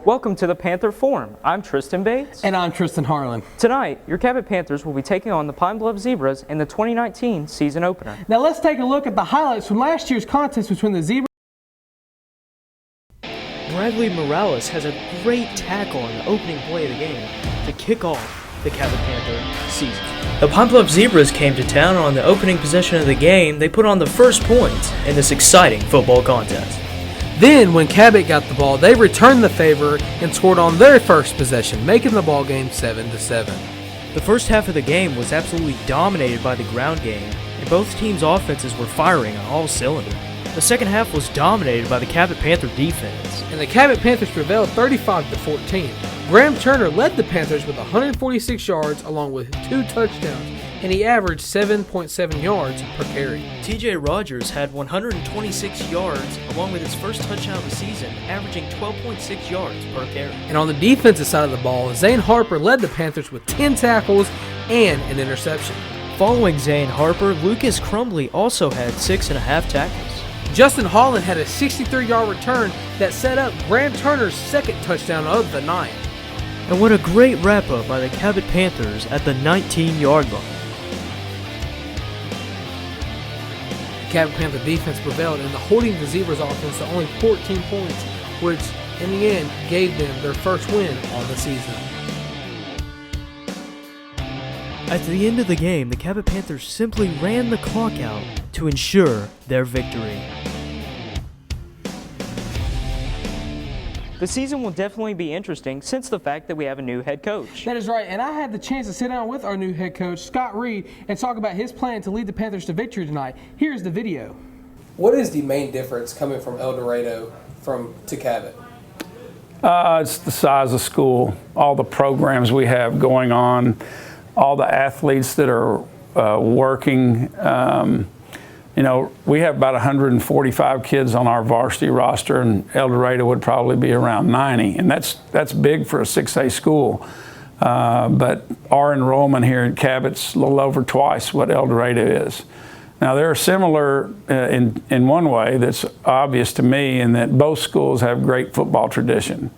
Welcome to the Panther Forum. I'm Tristan Bates. And I'm Tristan Harlan. Tonight, your Cabot Panthers will be taking on the Pine Bluff Zebras in the 2019 season opener. Now let's take a look at the highlights from last year's contest between the Zebras. Bradley Morales has a great tackle on the opening play of the game to kick off the Cabot Panther season. The Pine Bluff Zebras came to town on the opening possession of the game. They put on the first points in this exciting football contest. Then, when Cabot got the ball, they returned the favor and scored on their first possession, making the ball game 7-7. The first half of the game was absolutely dominated by the ground game, and both teams' offenses were firing on all cylinders. The second half was dominated by the Cabot Panther defense, and the Cabot Panthers prevailed 35-14. Graham Turner led the Panthers with 146 yards along with 2 touchdowns, and he averaged 7.7 yards per carry. TJ Rogers had 126 yards along with his first touchdown of the season, averaging 12.6 yards per carry. And on the defensive side of the ball, Zane Harper led the Panthers with 10 tackles and an interception. Following Zane Harper, Lucas Crumbly also had 6.5 tackles. Justin Holland had a 63-yard return that set up Graham Turner's second touchdown of the night. And what a great wrap-up by the Cabot Panthers at the 19-yard line. The Cabot Panther defense prevailed in holding the Zebras offense to only 14 points, which in the end gave them their first win on the season. At the end of the game, the Cabot Panthers simply ran the clock out to ensure their victory. The season will definitely be interesting since the fact that we have a new head coach. That is right, and I had the chance to sit down with our new head coach, Scott Reed, and talk about his plan to lead the Panthers to victory tonight. Here's the video. What is the main difference coming from El Dorado to Cabot? It's the size of school, all the programs we have going on, all the athletes that are working. We have about 145 kids on our varsity roster, and El Dorado would probably be around 90, and that's big for a 6A school. But our enrollment here at Cabot's a little over twice what El Dorado is. Now, they're similar in one way that's obvious to me, in that both schools have great football tradition.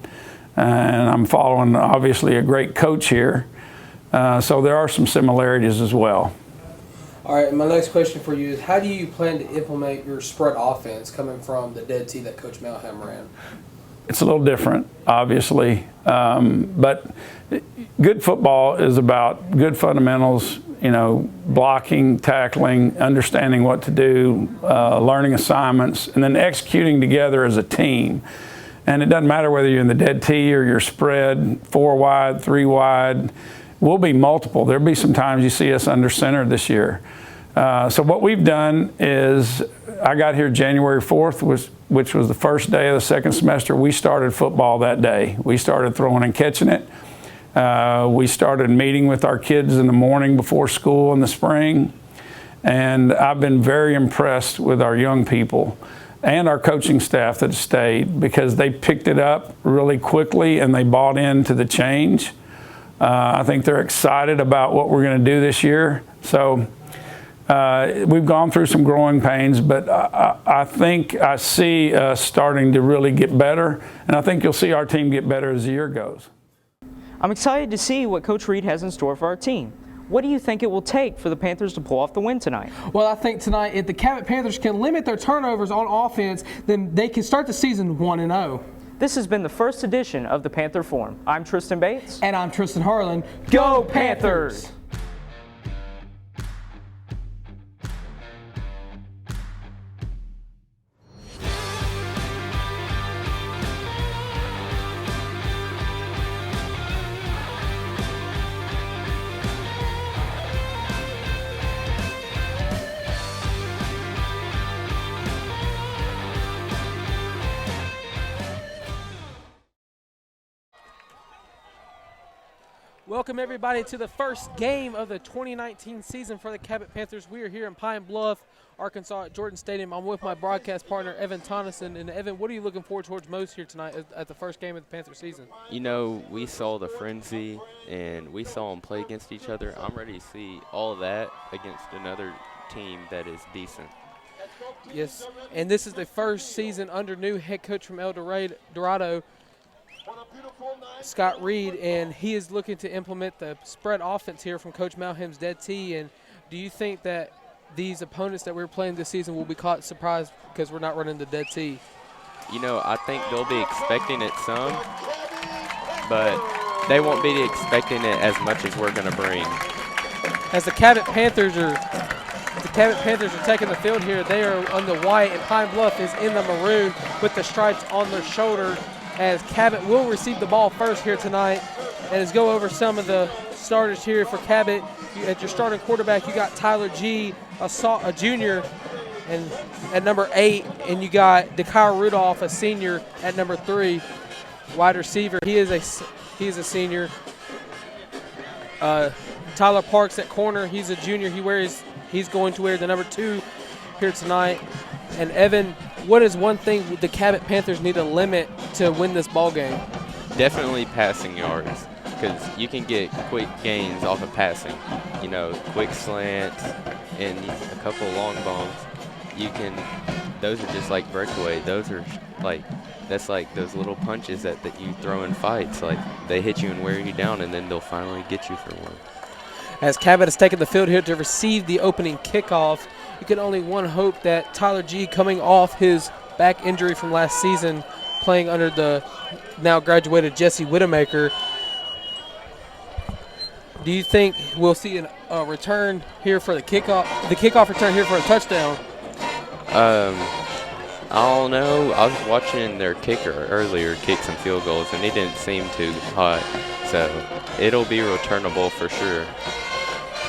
And I'm following, obviously, a great coach here. So there are some similarities as well. All right, my next question for you is, how do you plan to implement your spread offense coming from the dead tee that Coach Melham ran? It's a little different, obviously, but good football is about good fundamentals, blocking, tackling, understanding what to do, learning assignments, and then executing together as a team. And it doesn't matter whether you're in the dead tee or you're spread 4 wide, 3 wide. We'll be multiple. There'll be some times you see us under center this year. So what we've done is, I got here January 4th, which was the first day of the second semester. We started football that day. We started throwing and catching it. We started meeting with our kids in the morning before school in the spring. And I've been very impressed with our young people and our coaching staff that stayed, because they picked it up really quickly and they bought into the change. I think they're excited about what we're going to do this year. So we've gone through some growing pains, but I think I see us starting to really get better, and I think you'll see our team get better as the year goes. I'm excited to see what Coach Reed has in store for our team. What do you think it will take for the Panthers to pull off the win tonight? Well, I think tonight, if the Cabot Panthers can limit their turnovers on offense, then they can start the season 1-0. This has been the first edition of the Panther Forum. I'm Tristan Bates. And I'm Tristan Harlan. Go Panthers! Welcome everybody to the first game of the 2019 season for the Cabot Panthers. We are here in Pine Bluff, Arkansas at Jordan Stadium. I'm with my broadcast partner, Evan Tonneson. And Evan, what are you looking forward towards most here tonight at the first game of the Panther season? We saw the frenzy and we saw them play against each other. I'm ready to see all of that against another team that is decent. Yes, and this is the first season under new head coach from El Dorado. Scott Reed, and he is looking to implement the spread offense here from Coach Malham's dead tee. And do you think that these opponents that we're playing this season will be caught surprised because we're not running the dead tee? You know, I think they'll be expecting it some, but they won't be expecting it as much as we're going to bring. As the Cabot Panthers are taking the field here, they are on the white, and Pine Bluff is in the maroon with the stripes on their shoulder, as Cabot will receive the ball first here tonight. And let's go over some of the starters here for Cabot. At your starting quarterback, you got Tyler G., a junior, and at number 8, and you got DeKyle Rudolph, a senior, at number 3. Wide receiver, he is a senior. Tyler Parks at corner, he's a junior. He's going to wear the number 2 here tonight. And Evan, what is one thing the Cabot Panthers need to limit to win this ball game? Definitely passing yards, because you can get quick gains off of passing. You know, quick slants and a couple long bombs. Those are just like breakaway. Those are like, that's like those little punches that you throw in fights. Like, they hit you and wear you down, and then they'll finally get you for one. As Cabot has taken the field here to receive the opening kickoff, you can only one hope that Tyler G., coming off his back injury from last season, playing under the now graduated Jesse Widowmaker, do you think we'll see a return here for the kickoff return here for a touchdown? I don't know. I was watching their kicker earlier kick some field goals, and he didn't seem too hot. So it'll be returnable for sure.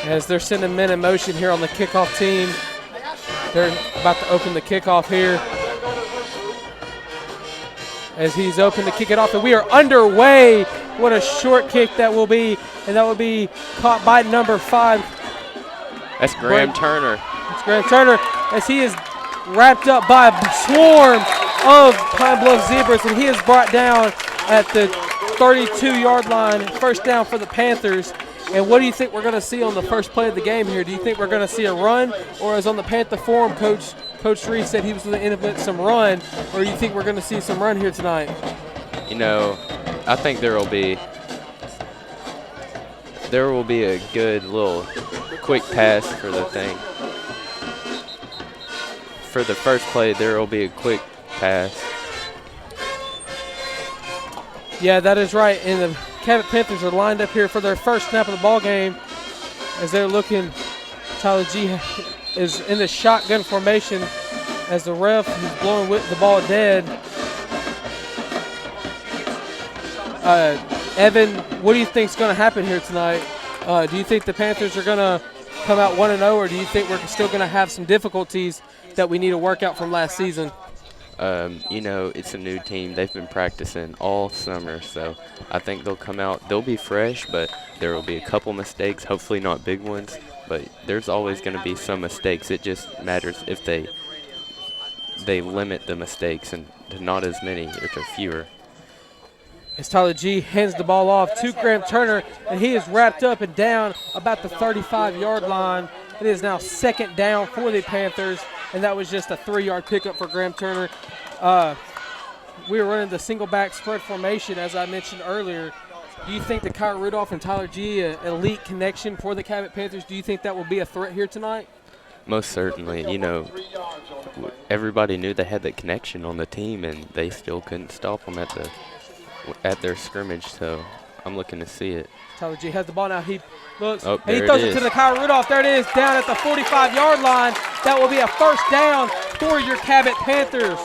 As they're sending men in motion here on the kickoff team, they're about to open the kickoff here. As he's open to kick it off, and we are underway. What a short kick that will be, and that will be caught by number 5. That's Graham Turner. It's Graham Turner, as he is wrapped up by a swarm of Pine Bluff Zebras, and he is brought down at the 32-yard line. First down for the Panthers. And what do you think we're going to see on the first play of the game here? Do you think we're going to see a run, or as on the Panther Forum, Coach Reed said he was going to implement some run, or do you think we're going to see some run here tonight? You know, I think there will be a good little quick pass for the thing. For the first play, there will be a quick pass. Yeah, that is right. And the Cabot Panthers are lined up here for their first snap of the ball game as they're looking. Tyler G. is in the shotgun formation as the ref is blowing the ball dead. Evan, what do you think is going to happen here tonight? Do you think the Panthers are going to come out 1-0, or do you think we're still going to have some difficulties that we need to work out from last season? You know, it's a new team. They've been practicing all summer, so I think they'll come out. They'll be fresh, but there will be a couple mistakes, hopefully not big ones, but there's always going to be some mistakes. It just matters if they limit the mistakes and to not as many or to fewer. As Tyler G. hands the ball off to Graham Turner, and he is wrapped up and down about the 35-yard line. It is now second down for the Panthers, and that was just a 3-yard pickup for Graham Turner. We were running the single back spread formation, as I mentioned earlier. Do you think that Kyle Rudolph and Tyler G., an elite connection for the Cabot Panthers, do you think that will be a threat here tonight? Most certainly. You know, everybody knew they had that connection on the team, and they still couldn't stop them at their scrimmage, so I'm looking to see it. Tyler G. has the ball now. He looks, and he throws it to the Kyle Rudolph. There it is, down at the 45-yard line. That will be a first down for your Cabot Panthers.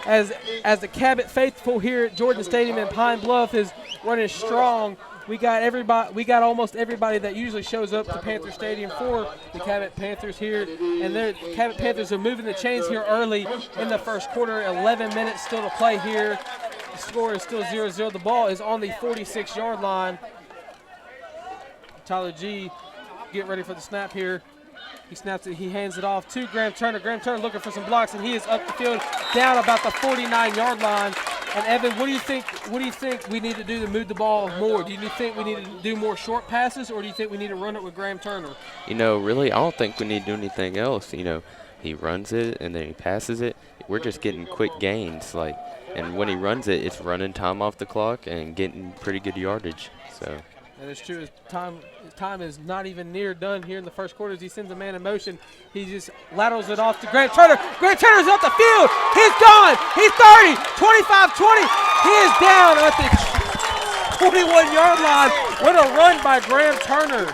As the Cabot faithful here at Jordan Stadium in Pine Bluff is running strong, we got almost everybody that usually shows up to Panther Stadium for the Cabot Panthers here, and the Cabot Panthers are moving the chains here early in the first quarter. 11 minutes still to play here. The score is still 0-0. The ball is on the 46-yard line. Tyler G. getting ready for the snap here. He snaps it. He hands it off to Graham Turner. Graham Turner looking for some blocks, and he is up the field down about the 49-yard line. And Evan, what do you think we need to do to move the ball more? Do you think we need to do more short passes, or do you think we need to run it with Graham Turner? You know, really, I don't think we need to do anything else. You know, he runs it and then he passes it. We're just getting quick gains. Like, And when he runs it, it's running time off the clock and getting pretty good yardage. So. And it's true. Time is not even near done here in the first quarter as he sends a man in motion. He just laterals it off to Grant Turner. Grant Turner's off the field. He's gone. He's 30, 25-20. He is down at the 21-yard line. What a run by Graham Turner.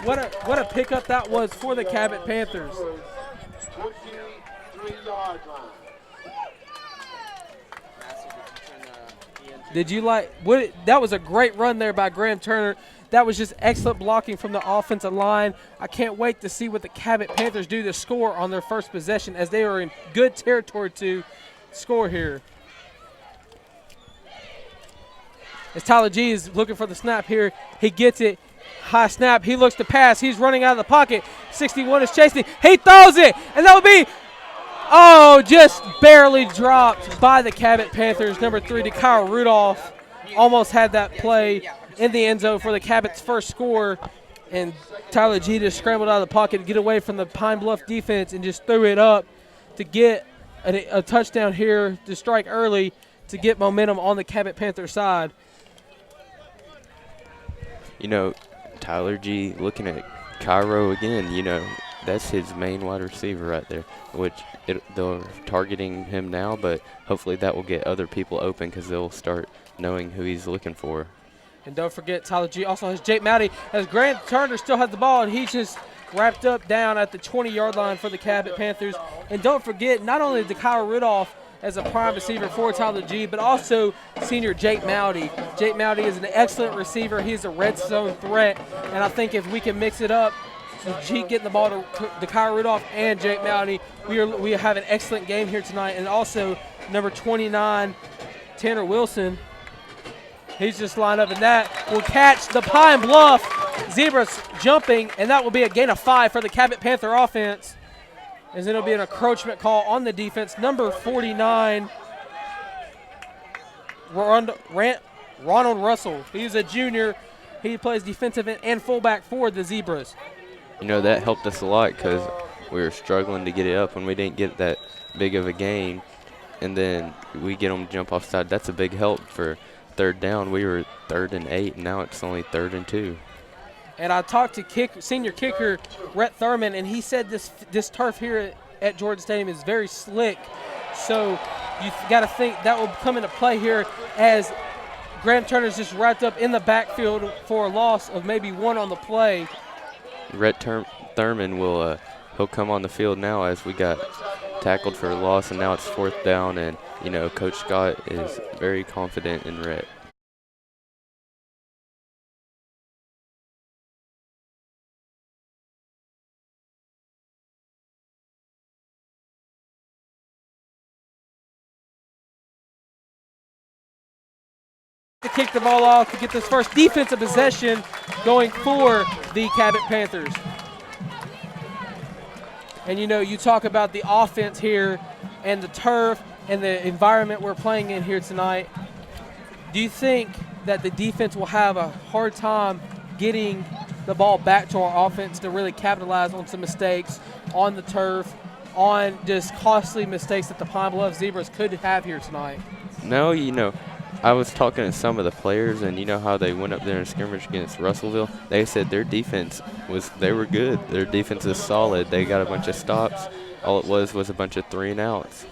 What a pickup that was for the Cabot Panthers. Did you like what? That was a great run there by Graham Turner. That was just excellent blocking from the offensive line. I can't wait to see what the Cabot Panthers do to score on their first possession, as they are in good territory to score here. As Tyler G is looking for the snap here, he gets it. High snap. He looks to pass. He's running out of the pocket. 61 is chasing. He throws it, and that will be. Oh, just barely dropped by the Cabot Panthers. Number 3, Kyle Rudolph, almost had that play in the end zone for the Cabot's first score. And Tyler G just scrambled out of the pocket to get away from the Pine Bluff defense and just threw it up to get a touchdown here to strike early to get momentum on the Cabot Panther side. You know, Tyler G looking at Cairo again, you know, that's his main wide receiver right there, which they're targeting him now, but hopefully that will get other people open because they'll start knowing who he's looking for. And don't forget, Tyler G also has Jake Mowdy, as Grant Turner still has the ball, and he's just wrapped up down at the 20-yard line for the Cabot Panthers. And don't forget, not only Kyle Rudolph as a prime receiver for Tyler G, but also senior Jake Mowdy. Jake Mowdy is an excellent receiver. He's a red zone threat, and I think if we can mix it up, G getting the ball to Kyle Rudolph and Jake Mowdy, we have an excellent game here tonight. And also number 29, Tanner Wilson, he's just lined up, and that will catch the Pine Bluff Zebras jumping, and that will be a gain of 5 for the Cabot Panther offense, as it'll be an encroachment call on the defense. Number 49, Ronald Russell. He's a junior. He plays defensive end and fullback for the Zebras. You know, that helped us a lot because we were struggling to get it up when we didn't get that big of a gain, and then we get them to jump offside. That's a big help for third down. We were 3rd and 8, and now it's only 3rd and 2. And I talked to senior kicker Rhett Thurman, and he said this turf here at Jordan Stadium is very slick. So you got to think that will come into play here as Graham Turner's just wrapped up in the backfield for a loss of maybe 1 on the play. Rhett Thurman will he'll come on the field now as we got tackled for a loss, and now it's 4th down, and you know Coach Scott is very confident in Rhett. To kick the ball off to get this first defensive possession going for the Cabot Panthers. And you know, you talk about the offense here and the turf and the environment we're playing in here tonight. Do you think that the defense will have a hard time getting the ball back to our offense to really capitalize on some mistakes on the turf, on just costly mistakes that the Pine Bluff Zebras could have here tonight? No, you know, I was talking to some of the players, and you know how they went up there in scrimmage against Russellville? They said their defense they were good. Their defense is solid. They got a bunch of stops. All it was a bunch of 3 and outs.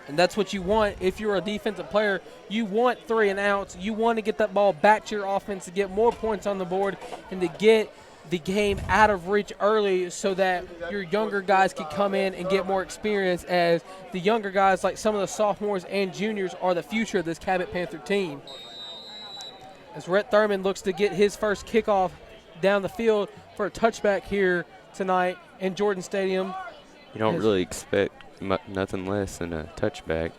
And that's what you want if you're a defensive player. You want 3 and outs. You want to get that ball back to your offense to get more points on the board and to get the game out of reach early so that your younger guys can come in and get more experience, as the younger guys like some of the sophomores and juniors are the future of this Cabot Panther team. As Rhett Thurman looks to get his first kickoff down the field for a touchback here tonight in Jordan Stadium. You don't really expect nothing less than a touchback.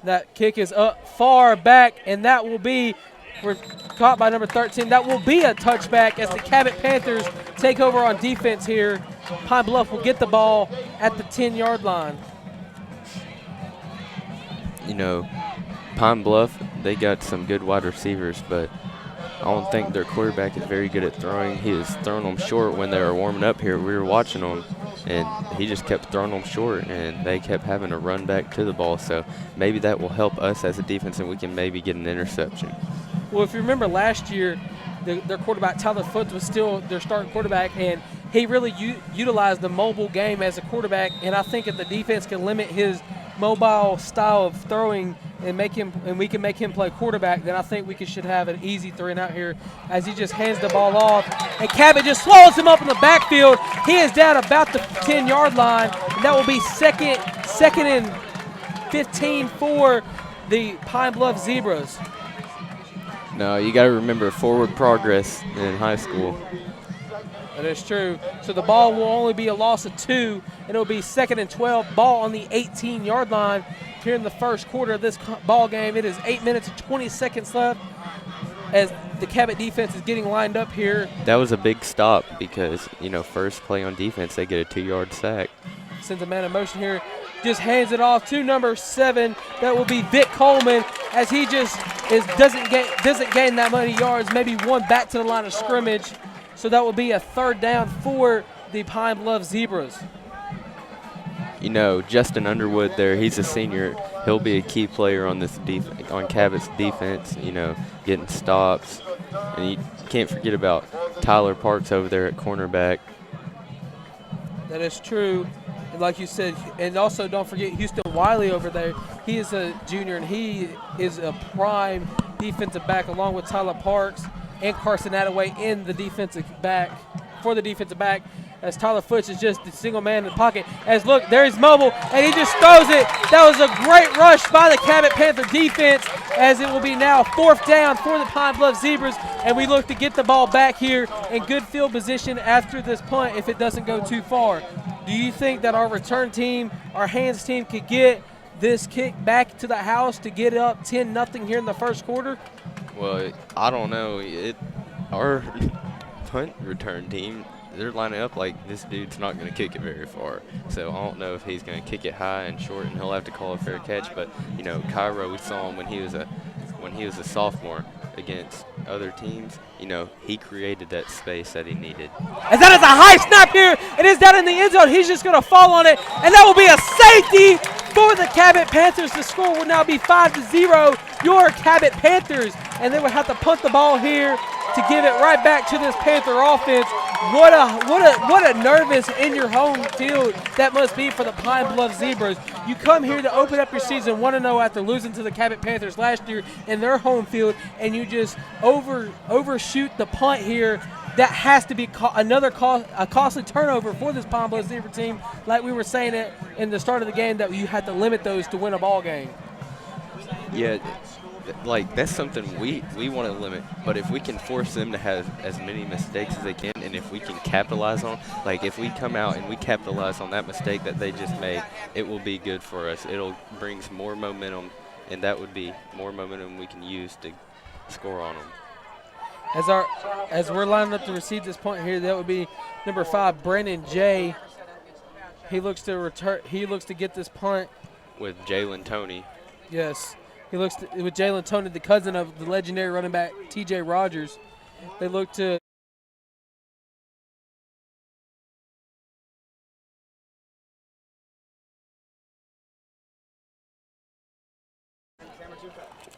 That kick is up far back, and that will be we're caught by number 13. That will be a touchback as the Cabot Panthers take over on defense here. Pine Bluff will get the ball at the 10-yard line. You know, Pine Bluff, they got some good wide receivers, but I don't think their quarterback is very good at throwing. He is throwing them short when they were warming up here. We were watching them, and he just kept throwing them short, and they kept having to run back to the ball. So maybe that will help us as a defense, and we can maybe get an interception. Well, if you remember last year, their quarterback, Tyler Foote, was still their starting quarterback, and he really utilized the mobile game as a quarterback. And I think if the defense can limit his mobile style of throwing and we can make him play quarterback, then I think we should have an easy 3-and-out here as he just hands the ball off. And Cabot just swallows him up in the backfield. He is down about the 10-yard line, and that will be second and 15 for the Pine Bluff Zebras. No, you got to remember forward progress in high school. That is true. So the ball will only be a loss of 2, and it will be 2nd and 12. Ball on the 18-yard line here in the first quarter of this ball game. It is 8 minutes and 20 seconds left as the Cabot defense is getting lined up here. That was a big stop because, first play on defense, they get a 2-yard sack. Sends a man in motion here. Just hands it off to number 7. That will be Vic Coleman, as he just doesn't gain that many yards, maybe one back to the line of scrimmage. So that will be a 3rd down for the Pine Bluff Zebras. Justin Underwood there, he's a senior. He'll be a key player on this on Cabot's defense, getting stops. And you can't forget about Tyler Parks over there at cornerback. That is true. And like you said, and also don't forget Houston Wiley over there. He is a junior, and he is a prime defensive back along with Tyler Parks and Carson Attaway in the defensive back, as Tyler Foote is just the single man in the pocket. As look, there he's mobile, and he just throws it. That was a great rush by the Cabot Panther defense, as it will be now 4th down for the Pine Bluff Zebras, and we look to get the ball back here in good field position after this punt if it doesn't go too far. Do you think that our return team, our hands team, could get this kick back to the house to get up 10-0 here in the first quarter? Well, I don't know. Our punt return team, they're lining up like this dude's not going to kick it very far. So I don't know if he's going to kick it high and short, and he'll have to call a fair catch. But Cairo, we saw him when he was a sophomore against other teams. He created that space that he needed. As that is a high snap here, it is down in the end zone. He's just going to fall on it, and that will be a safety for the Cabot Panthers. The score will now be 5-0. Your Cabot Panthers, and they would have to punt the ball here to give it right back to this Panther offense. What a nervous in your home field that must be for the Pine Bluff Zebras. You come here to open up your season 1-0 after losing to the Cabot Panthers last year in their home field, and you just overshoot the punt here. That has to be a costly turnover for this Pine Bluff Zebra team. Like we were saying it in the start of the game, that you had to limit those to win a ball game. Yeah, that's something we want to limit. But if we can force them to have as many mistakes as they can, and if we can capitalize on, if we come out and we capitalize on that mistake that they just made, it will be good for us. It'll bring more momentum, and that would be more momentum we can use to score on them. As we're lining up to receive this punt here, that would be number 5, Brandon Jay. He looks to get this punt with Jalen Toney. Yes, with Jalen Toney, the cousin of the legendary running back T.J. Rogers. They look to.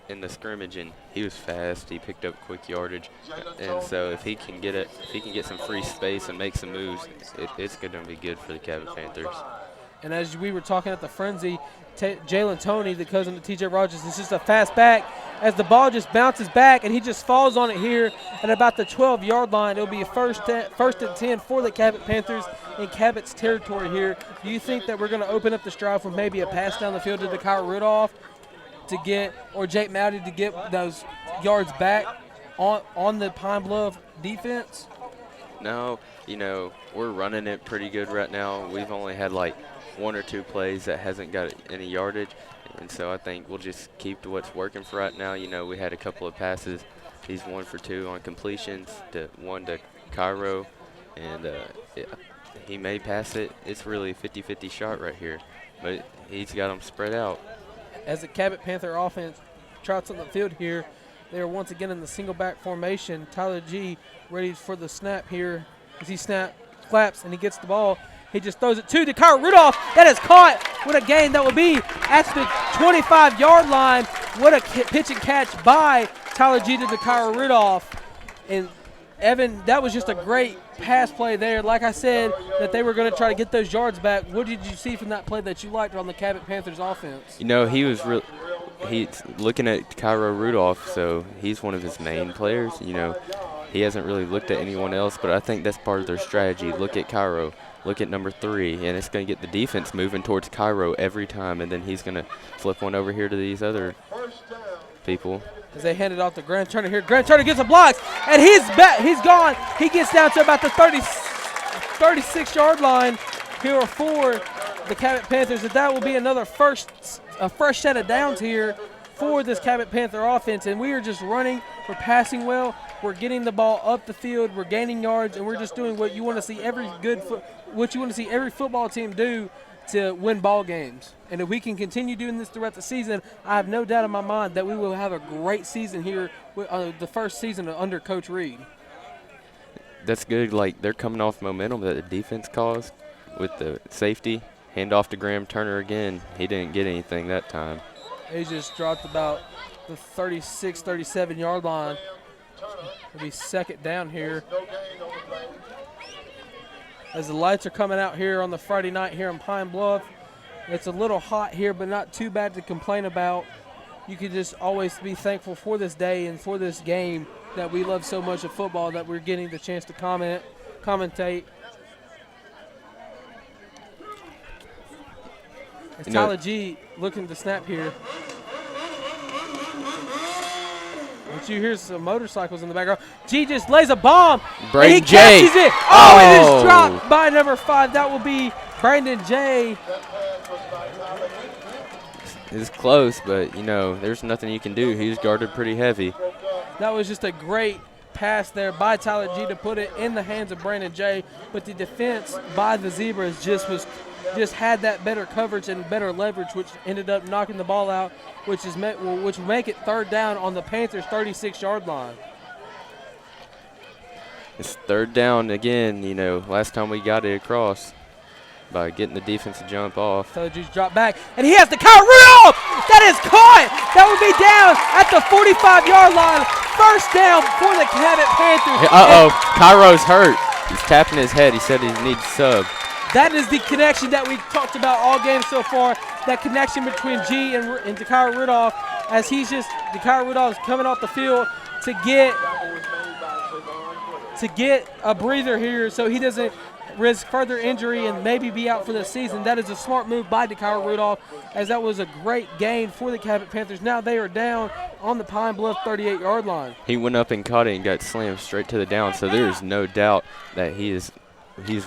In the scrimmage, and he was fast. He picked up quick yardage, and so if he can get some free space and make some moves, it's going to be good for the Cabot Panthers. And as we were talking at the frenzy, Jalen Toney, the cousin of T.J. Rogers, is just a fast back. As the ball just bounces back, and he just falls on it here at about the 12-yard line. It'll be a first and 10 for the Cabot Panthers in Cabot's territory here. Do you think that we're going to open up this drive with maybe a pass down the field to Kyle Rudolph or Jake Mowdy to get those yards back on the Pine Bluff defense? No, we're running it pretty good right now. We've only had 1 or 2 plays that hasn't got any yardage, and so I think we'll just keep to what's working for right now. We had a couple of passes. He's 1 for 2 on completions, one to Cairo, and he may pass it. It's really a 50-50 shot right here, but he's got them spread out. As the Cabot Panther offense trots on the field here, they are once again in the single back formation. Tyler G ready for the snap here as he claps, and he gets the ball. He just throws it to Dakar Rudolph. That is caught. What a gain that would be at the 25-yard line. What a pitch and catch by Tyler G to Dakar Rudolph. And Evan, that was just a great pass play there. Like I said, that they were going to try to get those yards back. What did you see from that play that you liked on the Cabot Panthers offense? You know, he was he's looking at Cairo Rudolph, so he's one of his main players. You know, he hasn't really looked at anyone else, but I think that's part of their strategy. Look at Cairo, look at number 3, and it's going to get the defense moving towards Cairo every time, and then he's going to flip one over here to these other people. As they hand it off to Grant Turner here. Grant Turner gets a block, and he's gone. He gets down to about the 36-yard line here for the Cabot Panthers. And that will be another fresh set of downs here for this Cabot Panther offense. And we are just running. We're passing well. We're getting the ball up the field. We're gaining yards, and we're just doing what you want to see every football team do to win ball games. And if we can continue doing this throughout the season, I have no doubt in my mind that we will have a great season here, the first season under Coach Reed. That's good. Like, they're coming off momentum that the defense caused with the safety. Hand off to Graham Turner again. He didn't get anything that time. He just dropped about the 36, 37-yard line. It'll be second down here. As the lights are coming out here on the Friday night here in Pine Bluff. It's a little hot here, but not too bad to complain about. You can just always be thankful for this day and for this game that we love so much of football, that we're getting the chance to commentate. It's Tyler G looking to snap here. But you hear some motorcycles in the background. G just lays a bomb. Brandon He J. catches it. Oh, it is dropped by number 5. That will be Brandon J. It's close, but, you know, there's nothing you can do. He's guarded pretty heavy. That was just a great pass there by Tyler G to put it in the hands of Brandon J. But the defense by the Zebras just had that better coverage and better leverage, which ended up knocking the ball out, which make it third down on the Panthers' 36-yard line. It's third down again. You know, last time we got it across by getting the defense to jump off. Tyler G's drop back, and he has the Kyle Rudolph. That is caught. That would be down at the 45-yard line. First down for the Cabot Panthers. Cairo's hurt. He's tapping his head. He said he needs sub. That is the connection that we've talked about all game so far, that connection between G and Dakar Rudolph, as Dakar Rudolph is coming off the field to get a breather here so he doesn't risk further injury and maybe be out for the season. That is a smart move by Dakar Rudolph, as that was a great gain for the Cabot Panthers. Now they are down on the Pine Bluff 38-yard line. He went up and caught it and got slammed straight to the down, so there's no doubt that he's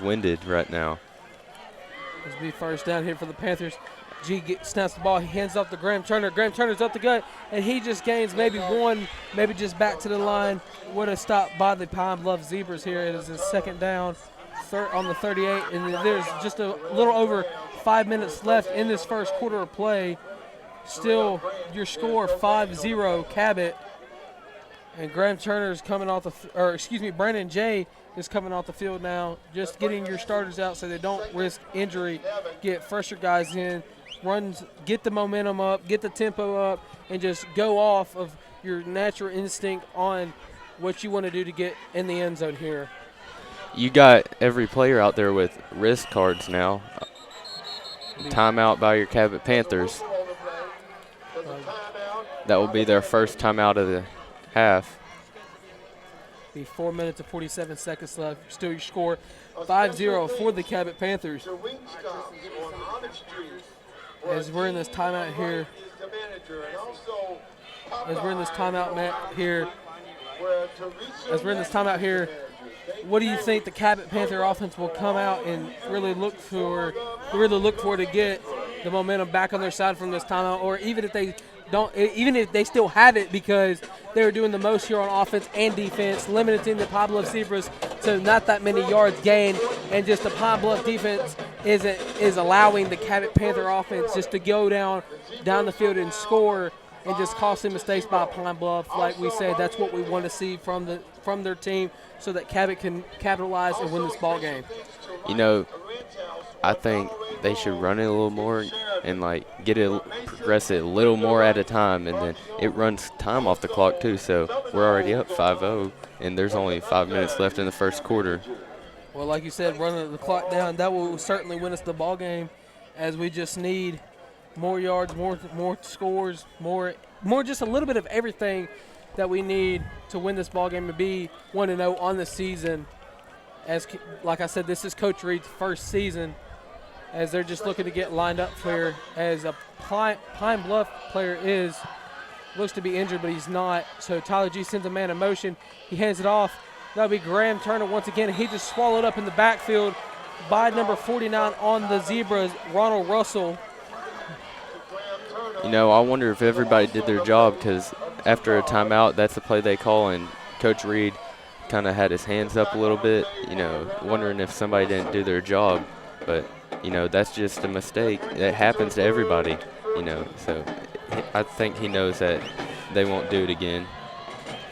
winded right now. This will be first down here for the Panthers. G snaps the ball. He hands off to Graham Turner. Graham Turner's up the gut, and he just gains maybe one, maybe just back to the line. What a stop by the Pine Bluff Zebras here. It is his second down on the 38, and there's just a little over 5 minutes left in this first quarter of play. Still, your score 5-0 Cabot. And Graham Turner's coming off Brandon J is coming off the field now, just getting your starters out so they don't risk injury, get fresher guys in, get the momentum up, get the tempo up, and just go off of your natural instinct on what you want to do to get in the end zone here. You got every player out there with wrist cards now. Timeout by your Cabot Panthers. That will be their first timeout of the half. Be 4 minutes and 47 seconds left. Still your score 5-0 for the Cabot Panthers. As we're in this timeout here. What do you think the Cabot Panther offense will come out and really look for to get the momentum back on their side from this timeout, or even if they still have it, because they're doing the most here on offense and defense, limiting the Pine Bluff Zebras to not that many yards gained, and just the Pine Bluff defense is allowing the Cabot Panther offense just to go down the field and score and just costly mistakes by Pine Bluff. Like we said, that's what we want to see from their team so that Cabot can capitalize and win this ball game. You know, I think they should run it a little more and progress it a little more at a time, and then it runs time off the clock too. So we're already up 5-0, and there's only 5 minutes left in the first quarter. Well, like you said, running the clock down, that will certainly win us the ball game, as we just need more yards, more scores, more just a little bit of everything that we need to win this ball game and be 1-0 on the season. As like I said, this is Coach Reed's first season, as they're just looking to get lined up here, as a Pine Bluff player looks to be injured, but he's not. So Tyler G sends a man in motion. He hands it off. That'll be Graham Turner once again. He just swallowed up in the backfield by number 49 on the Zebras, Ronald Russell. You know, I wonder if everybody did their job, because after a timeout, that's the play they call, and Coach Reed kind of had his hands up a little bit, you know, wondering if somebody didn't do their job. But, you know, that's just a mistake. It happens to everybody, you know. So I think he knows that they won't do it again.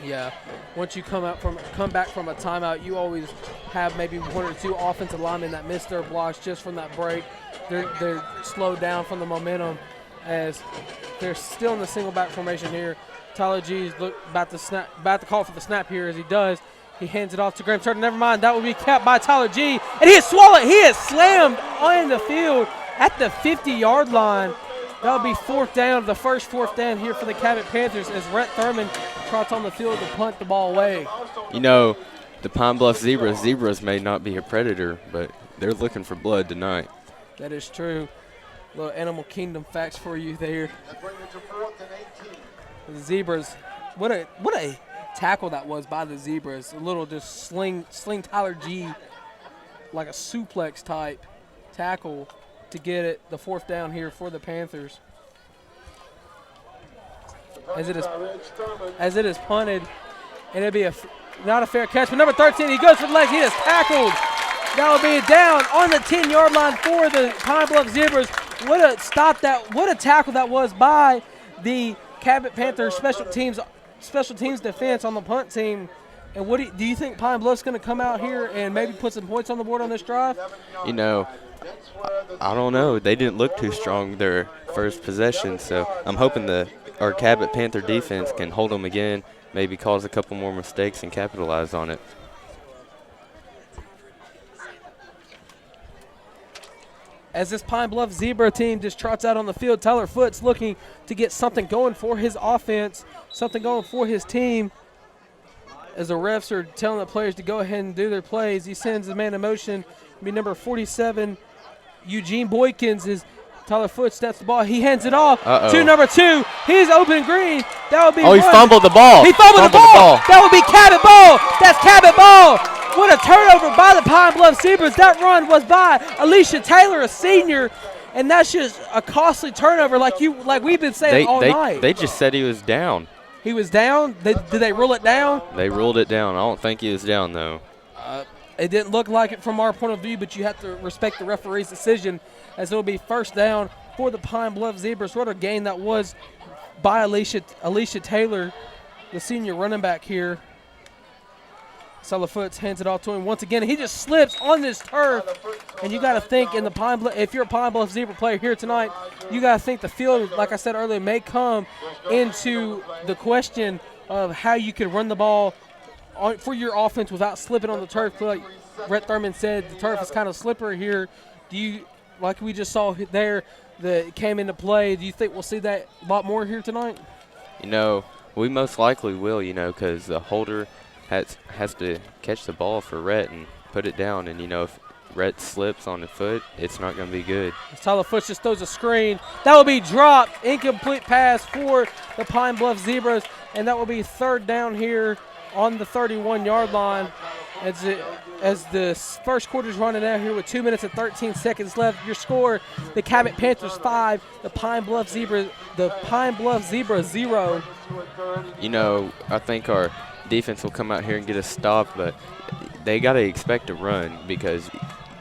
Yeah. Once you come back from a timeout, you always have maybe one or two offensive linemen that miss their blocks just from that break. They're slowed down from the momentum, as they're still in the single back formation here. Tyler G is about to call for the snap here. As he does, he hands it off to Graham Turner. Never mind, that will be capped by Tyler G. And he is swallowed. He is slammed on the field at the 50-yard line. That'll be fourth down, the first fourth down here for the Cabot Panthers, as Rhett Thurman trots on the field to punt the ball away. You know, the Pine Bluff Zebras may not be a predator, but they're looking for blood tonight. That is true. Little Animal Kingdom facts for you there. The Zebras, what a tackle that was by the Zebras. A little just sling Tyler G like a suplex type tackle to get it the fourth down here for the Panthers. As it is punted, and it'll be not a fair catch. But number 13, he goes for the legs. He is tackled. That will be down on the 10-yard line for the Pine Bluff Zebras. What a tackle that was by the Cabot Panthers special teams defense on the punt team. And do you think Pine Bluff's going to come out here and maybe put some points on the board on this drive? You know, I don't know. They didn't look too strong their first possession, so I'm hoping our Cabot Panther defense can hold them again, maybe cause a couple more mistakes and capitalize on it. As this Pine Bluff Zebra team just trots out on the field, Tyler Foote's looking to get something going for his offense, something going for his team. As the refs are telling the players to go ahead and do their plays, he sends the man in motion. Number 47, Eugene Boykins, is Tyler Foote snaps the ball. He hands it off to number 2. He's open green. That would be he fumbled the ball. He fumbled the ball. That would be Cabot ball. That's Cabot ball. What a turnover by the Pine Bluff Zebras. That run was by Alicia Taylor, a senior, and that's just a costly turnover like we've been saying all night. They just said he was down. He was down? Did they rule it down? They ruled it down. I don't think he was down, though. It didn't look like it from our point of view, but you have to respect the referee's decision, as it'll be first down for the Pine Bluff Zebras. What a game that was by Alicia Taylor, the senior running back here. Foote hands it off to him once again. He just slips on this turf, and you got to think if you're a Pine Bluff Zebra player here tonight, you got to think the field, like I said earlier, may come into the question of how you can run the ball for your offense without slipping on the turf. Like Rhett Thurman said, the turf is kind of slippery here. Do you, like we just saw there, that came into play, do you think we'll see that a lot more here tonight? You know, we most likely will, you know, because the holder has to catch the ball for Rhett and put it down. And, you know, if Rhett slips on the foot, it's not going to be good. Tyler Foote just throws a screen. That will be dropped. Incomplete pass for the Pine Bluff Zebras. And that will be third down here on the 31-yard line. As the first quarter is running out here with 2 minutes and 13 seconds left. Your score, the Cabot Panthers 5, the Pine Bluff Zebra 0. You know, I think our defense will come out here and get a stop, but they got to expect a run, because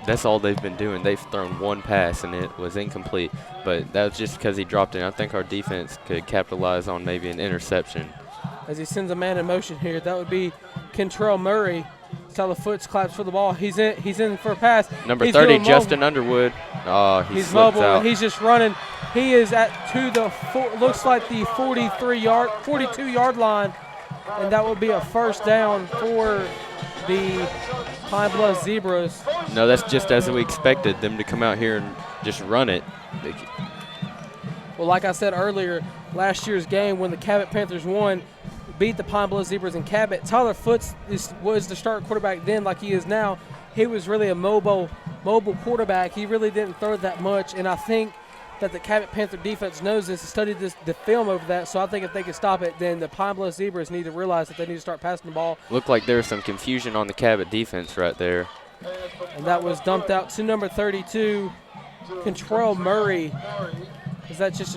that's all they've been doing. They've thrown one pass, and it was incomplete. But that was just because he dropped it. I think our defense could capitalize on maybe an interception. As he sends a man in motion here, that would be Kentrell Murray. Tyler Foots claps for the ball. He's in for a pass. Number 30, Justin Underwood. Oh, he's slipped mobile. out. He's just running. He is looks like the 42-yard line, and that would be a first down for the Pine Bluff Zebras. No, that's just as we expected them to come out here and just run it. Well, like I said earlier, last year's game when the Cabot Panthers won, beat the Pine Bluff Zebras in Cabot. Tyler Foots was the starting quarterback then, like he is now. He was really a mobile quarterback. He really didn't throw that much, and I think that the Cabot Panther defense knows this and studied the film over that. So I think if they can stop it, then the Pine Bluff Zebras need to realize that they need to start passing the ball. Looked like there was some confusion on the Cabot defense right there. And that was dumped out to number 32, Kentrell Murray. Is that just